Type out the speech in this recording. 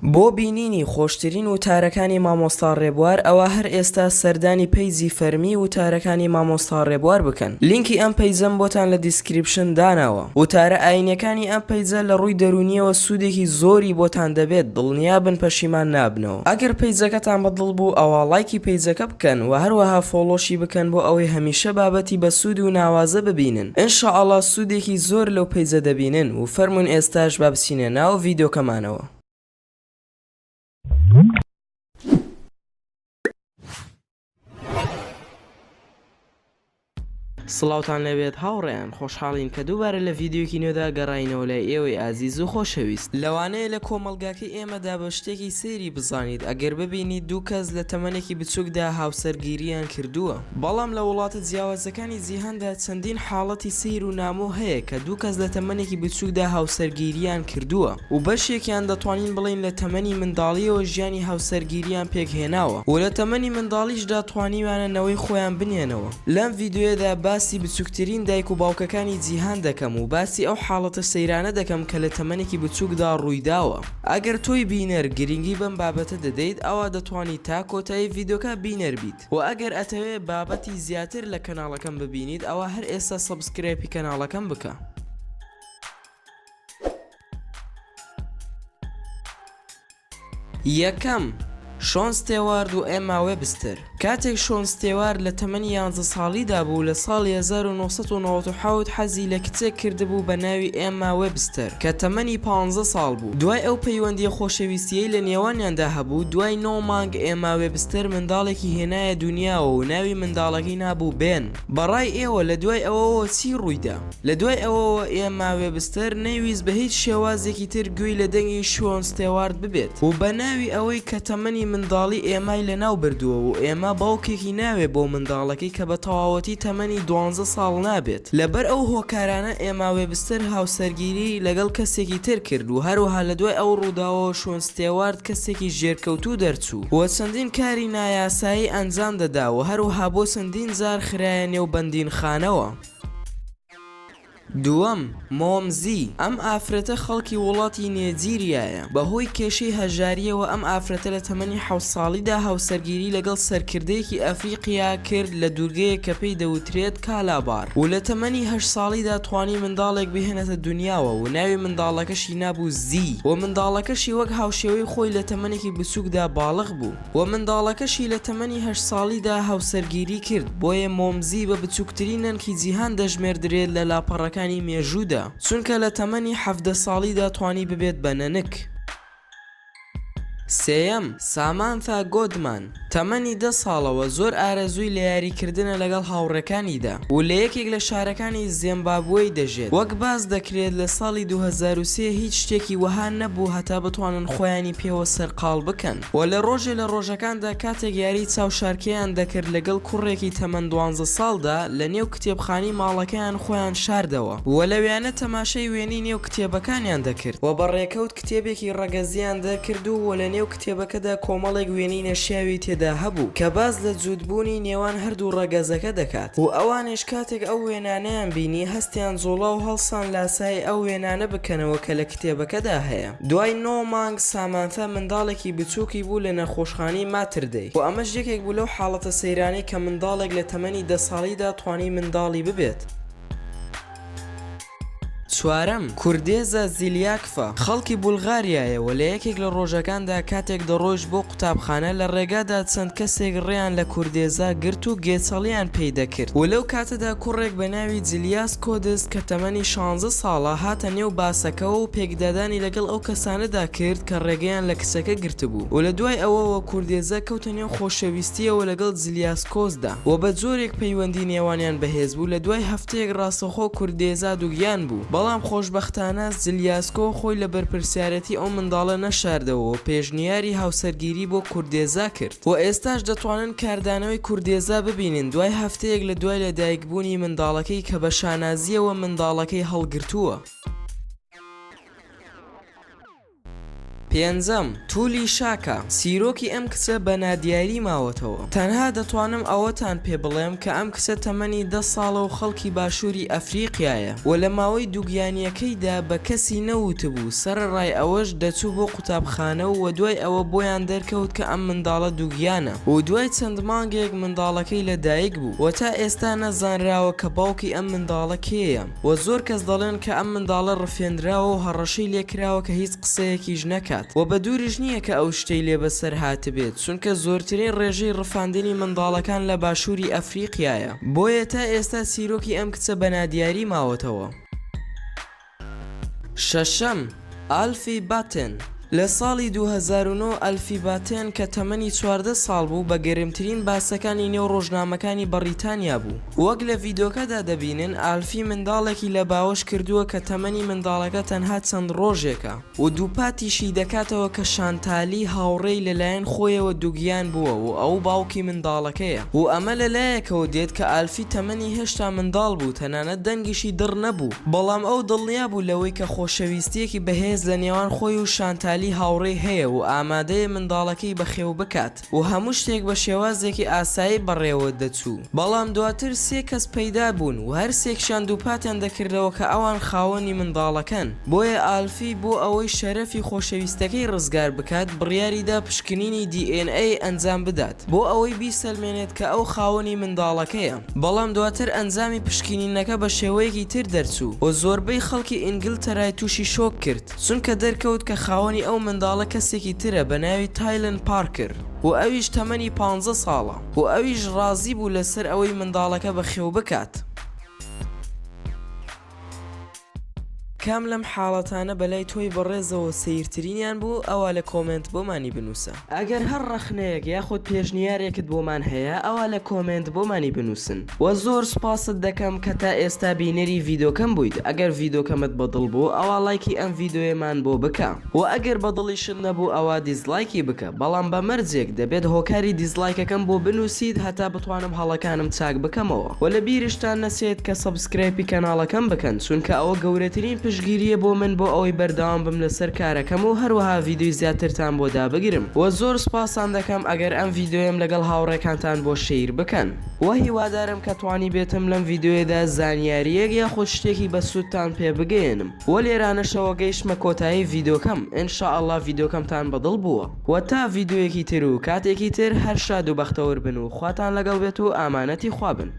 بۆ بینینی خۆشترین وتارەکانی مامۆستا ڕێبوار ئەوە هەر ئێستا سەردانی پەیجی فەرمی وتارەکانی مامۆستا ڕێبوار بکەن. لینکی ئەم پەیجەم بۆتان لە دیسکریپشن داناوە. وتارە ئاینیەکانی ئەم پەیجە لە ڕووی دەرونیەوە سوودێکی زۆری بۆتان دەبێت، دڵنیابن پەشیمان نابنەوە. ئەگەر پەیجەکەتان بەدڵ بوو ئەوە لایکی پەیجەکە بکەن و هەروەها فۆلۆشی بکەن بۆ ئەوەی هەمیشە بابەتی بە سوود و ناوازە ببینن. ئینشاءڵڵا سوودێکی زۆر لەو پەیجە دەبینن و فەرمون ئێستاش با بچینە ناو ڤیدیۆکەمانەوە. سڵاوتان لەبێت هاوڕێیان، خۆشحاڵین کە دووبارە لە ڤیدیۆکی نوێدا گەڕاینەوە لای ئێوەی ئازیز و خۆشەویست. لەوانەیە لە کۆمەڵگاکەی ئێمەدا بە شتێکی سەیری بزانیت ئەگەر ببینیت دوو کەس لە تەمەنێکی بچووکدا هاوسەرگیریان کردووە. بەڵام لە وڵاتە جیاوازەکانی جیهاندا چەندین حاڵەتی سەیر و نامۆ هەیە کە دوو کەس لە تەمەنێکی بچووکدا هاوسەرگیریان کردووە و بەشێکیان دەتوانین بڵین لە تەمەنی منداڵیەوە ژیانی هاوسەرگیریان پێکهێناوە و لە تەمەنی منداڵیشدا توانیوانەوەی خۆیان بنێنەوە. لەم ڤیدیۆدا باسی بچووکترین دایک و باوکەکانی جیهان دەکەم و باسی ئەو حاڵەتە سەیرانە دەکەم کە لە تەمەنێکی بچووکدا ڕوویداوە. ئەگەر تۆی بینەر گرنگی بەم بابەتە دەدەیت ئەوە دەتوانیت تا کۆتایی ڤیدیۆکە بینەر بیت و ئەگەر ئەتەوێت بابەتی زیاتر لە کەناڵەکەم ببینیت ئەوە هەر ئێستا سەبسکرایبی کەناڵەکەم بکە. یەکەم، شۆن ستێوارد و ئێما وێبستر. کاتێک شۆن ستێوارد لە تەمەنی 11 ساڵیدا بوو لە ساڵی 1997 حەزی لە کچێک کردبوو بە ناوی ئێما وێبستر کە تەمەنی 15 ساڵ بوو. دوای ئەو پەیوەندیە خۆشەویستیەی لە نێوانیاندا هەبوو، دوای 9 مانگ ئێما وێبستر منداڵێکی هێنایە دنیاوە و ناوی منداڵەکەی نابوو بێن. بەڕای ئێوە لە دوای ئەوەوە چی ڕوویدا؟ لە دوای ئەوەوە ئێما وێبستر نەیویست بە هیچ شێوازێکی تر گوێی لە دەنگی شۆن ستێوارد ببێت و بە ناوی ئەوەی کە تەمەنی منداڵی ئێمای لەناو بردووە و ئێمە باوکێکی ناوێ بۆ منداڵەکەی کە بە تەواوەتی تەمەنی 12 ساڵ نابێت. لەبەر ئەو هۆکارانە ئێما وێبستر هاوسەرگیری لەگەڵ کەسێکی تر کرد و هەروەها لە دوای ئەو ڕووداوە شۆن ستێوارد کەسێکی ژێرکەوتوو دەرچوو و چەندین کاری نایاسایی ئەنجام دەدا و هەروەها بۆ چەندین جار خرایە نێو بەندینخانەوە. دووەم، مۆمزی. ئەم ئافرەتە خەڵکی وڵاتی نێجیریایە. بەهۆی کێشەی هەژاریەوە ئەم ئافرەتە لە تەمەنی 7 ساڵیدا هاوسەرگیری لەگەڵ سەرکردەیەکی ئەفریقیا کرد لە دوورگەیە کە پێی دەوترێت کالابار و لە تەمەنی 8 ساڵیدا توانی منداڵێک بهێنێتە دنیاوە و ناوی منداڵەکەشی نابوو زی و منداڵەکەشی وەک هاوشێوەی خۆی لە تەمەنێکی بچووکدا باڵغ بوو و منداڵەکەشی لە تەمەنی 8 ساڵیدا هاوسەرگیری کرد. بۆیە مۆمزی بە بچووکترین نەنکی جیهان دەژمێردرێت لە لاپەڕەکە مێژوودا چونکە لە تەمەنی 17 ساڵیدا توانی ببێت بە نەنک. سێەم، سامانتا گۆدمان. تەمەنی 10 ساڵەوە زۆر ئارەزووی لە یاریکردنە لەگەڵ هاوڕەکانیدا و لە یەکێک لە شارەکانی زیمبابوێی دەژێت. وەک باس دەکرێت لە ساڵی 2003 هیچ شتێکی وەها نەبوو هەتا بتوانن خۆیانی پێوە سەرقاڵ بکەن و لە ڕۆژێ لە ڕۆژەکاندا کاتێک یاری چاوشارکەیان دەکرد لەگەڵ کوڕێکی تەمەن 12 ساڵدا لە نێو کتێبخانی ماڵەکەیان خۆیان شاردەوە و لەوێنە تەماشای وێنی نێو کتێبەکانیان دەکرد و بەڕێکەوت کتێبێکی ڕەگەزیان دەکرد و لە نێو کتێبەکەدا کۆمەڵێک وێنی نەشیاوی تێدا هەبوو کە باز لە جوودبوونی نێوان هەردوو ڕەگەزەکە دەکات و ئەوانش کاتێک ئەو وێنانەیان بینی هەستیان جوڵا و هەڵسان لاسای ئەو وێنانە بکەنەوە کە لە کتێبەکەدا هەیە. دوای 9 مانگ سامانتا منداڵێکی بچووکی بوو لە نەخۆشخانەی ماتردەی و ئەمەش یەکێک بوو لەو حاڵەتە سەیرانەی کە منداڵێک لە تەمەنی 10 ساڵیدا توانی منداڵی ببێت. چوارەم، کوردێزە زیلیاکفە. خەڵکی بولغاریایەوە لە یەکێک لە ڕۆژەکاندا کاتێک دەڕۆیشت بۆ قوتابخانە لە ڕێگادا چەند کەسێک ڕێیان لە کوردێزە گرت و گێچەڵیان پێی دەکرد و لەو کاتەدا کوڕێک بە ناوی جلیاس کۆدز کە تەمەنی 16 ساڵە هاتە نێو باسەکەەوە و پێکدادانی لەگەڵ ئەو کەسانەدا کرد کە ڕێگەیان لە کچەکە گرتبوو و لە دوای ئەوەوە کوردێزە کەوتە نێو خۆشەویستیەوە لەگەڵ جلیاس کۆزدا و بە جۆرێک پەیوەندی نێوانیان بەهێز بوو. لە دوای هەفتەیەک ڕاستەخۆ کوردێزا دووگیان بوو بەڵام خۆشبەختانە زلیاسکۆ خۆی لە بەرپرسیارەتی ئەو منداڵە نەشاردەوە و پێشنیاری هاوسەرگیری بۆ کوردێزا کرد و ئێستاش دەتوانن کاردانەوەی کوردێزا ببینن دوای هەفتەیەک لە دوای لەدایکبوونی منداڵەکەی کە بە شانازیەوە منداڵەکەی هەڵگرتووە. پێنجەم تولی شاکە سیرۆکی ئەم کچە بە نادیاری ماوەتەوە. تەنها دەتوانم ئەوەتان پێ بڵێم کە ئەم کچە تەمەنی 10 ساڵە و خەڵکی باشووری ئەفریقیایە و لە ماوەی دووگیانیەکەیدا بە کەسی نەوتبوو سەرڕای ئەوەش دەچوو بۆ قوتابخانە و دوای ئەوە بۆیان دەرکەوت کە ئەم منداڵە دووگیانە و دوای چەند مانگێک منداڵەکەی لەدایک بوو و تا ئێستا نەزانراوە کە باوکی ئەم منداڵە کێیە و زۆر کەس دەڵێن کە ئەم منداڵە ڕفێنراوە و هەڕەشەی لێکراوە کە هیچ قسەیەکیش نەکات و بە دووریش نییە کە ئەو شتەی لێ بەسەر هاتبێت چونکە زۆرترین ڕێژەی ڕفاندنی منداڵەکان لە باشووری ئەفریقیایە بۆیە تا ئێستا سیرۆکی ئەم کچە بە نادیاری ماوەتەوە. شەشەم ئالفی باتن لە ساڵی 2009 ئەلفی باتێن کە تەمەنی 14 ساڵ بوو بە گەرمترین باسەکانی نێو ڕۆژنامەکانی بەریتانیا بوو. وەک لە ڤیدۆکەدا دەبینن ئالفی منداڵێکی لە باوەش کردووە کە تەمەنی منداڵەکە تەنها چەند ڕۆژێکە و دووپاتیشی دەکاتەوە کە شانتالی هاوڕێی لەلایەن خۆیەوە دووگیان بووە و ئەو باوکی منداڵەکەیە و ئەمە لەلایەکەوە دێت کە ئالفی تەمەنی هێشتا منداڵ بوو تەنانەت دەنگیشی دڕ نەبوو بەڵام ئەو دڵنیا بوو لەوەی کە خۆشەویستیەکی بەهێز لە نێوان خۆی و شانتالی هاوڕێ هەیە و ئامادەیە منداڵەکەی بەخێو بکات و هەموو شتێک بە شێوازێکی ئاسایی بەڕێوە دەچوو. بەڵام دواتر 3 کەس پەیدا بوون و هەر سێکشان دووپاتیان دەکردەوە کە ئەوان خاوەنی منداڵەکەن. بۆیە ئالفی بۆ ئەوەی شەرەفی خۆشەویستەکەی ڕزگار بکات بڕیاریدا پشکنینی DNA ئەنجام بدات بۆ ئەوەی بیسەلمێنێت کە ئەو خاوەنی منداڵەکەیە. بەڵام دواتر ئەنجامی پشکنینەکە بە شێوەیەکی تر دەرچوو و زۆربەی خەڵکی ئینگلتەرای تووشی شۆک کرد چونکە دەرکەوت کە خاوەنی ئەو منداڵە کەسێکی ترە بە ناوی تایلن پارکر و ئەویش تەمەنی 15 ساڵە و ئەویش ڕازی بوو لەسەر ئەوەی منداڵەکە بەخێو بکات. کام لەم حاڵەتانە بەلای تۆی بەڕێزەوە سیرترینیان بوو ئەوە لە کۆمنت بۆمانی بنووسە. ئەگەر هەر ڕەخنەیەک یاخود پێشنیارێکت بۆمان هەیە ئەوە لە کۆمنت بۆمانی بنووسن و زۆر سپاست دەکەم کە تا ئێستا بینەری ڤیدۆکەم بوویت. ئەگەر ڤیدۆکەمت بەدڵ بوو ئەوە لایکی ئەم ڤیدۆیەمان بۆ بکە و ئەگەر بەدڵیشت نەبوو ئەوە دیزلایکی بکە بەڵام بە مەرجێک دەبێت هۆکاری دیزلایکەکەم بۆ بنووسیت هەتا بتوانم هەڵەکانم چاک بکەمەوە و لە بیرشتان نەچێت کە سەبسکرایبی کەناڵەکەم بکەن چونکە ئەوە گەورەترین پشگیریە بۆ من بۆ ئەوەی بەردەوام بم لەسەر کارەکەم و هەروەها ڤیدۆی زیاترتان بۆ دابگرم و زۆر سپاسان دەکەم ئەگەر ئەم ڤیدۆیم لەگەڵ هاوڕێکانتان بۆ شیر بکەن و هیوادارم کە توانی بێتم لەم ڤیدۆیەدا زانیاریەک یاخود شتێکی بە سوودتان پێ بگەێنم و لێرانەشەوە گەیشتمە کۆتایی ڤیدۆکەم. ئینشاءڵڵا ڤیدۆکەمتان بەدڵ بووە و تا ڤیدۆیەکی تر و کاتێکی تر هەر شاد و بەختەوەر بن و خواتان لەگەڵ بێت و ئامانەتی خوا بن.